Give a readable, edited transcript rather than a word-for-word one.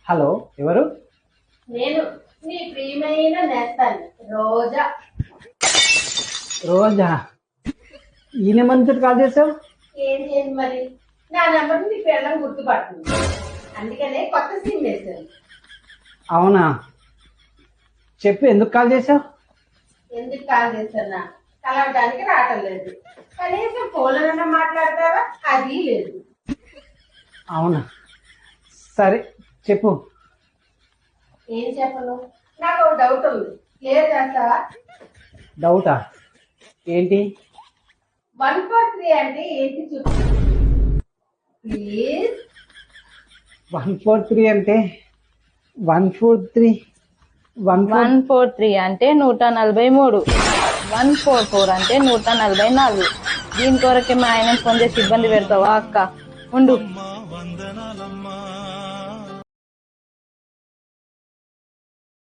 Hello, ఎవరు? నేను నీ ప్రియమైన నేస్తాను రోజా. రోజా? ఈ నెంబర్ నుంచి కాల్ చేసావు? ఏం చేయండి మరి, నా నెంబర్ నీ పిల్లలు గుర్తుపడుతుంది, అందుకనే కొత్త సిమ్ వేసాను. అవునా, చెప్పు ఎందుకు కాల్ చేసావు? ఎందుకు కాల్ చేస్తున్నా, కలవడానికి రావటం లేదు, కనీసం ఫోన్లోనన్నా మాట్లాడతావా, అది లేదు. అవునా, సరే చెప్పు. ఏం చెప్పను, నాకు ఒక డౌట్ ఉంది, క్లియర్ చేస్తావా? డౌటా? ఏంటి? 143 అంటే ఏంటి చెప్పు ప్లీజ్. 143 అంటే 143 143 అంటే 143, 144 అంటే 144. దీని కొరకే మా ఆయన ఫోన్ చేసి ఇబ్బంది పెడతావా అక్క? ఉండు.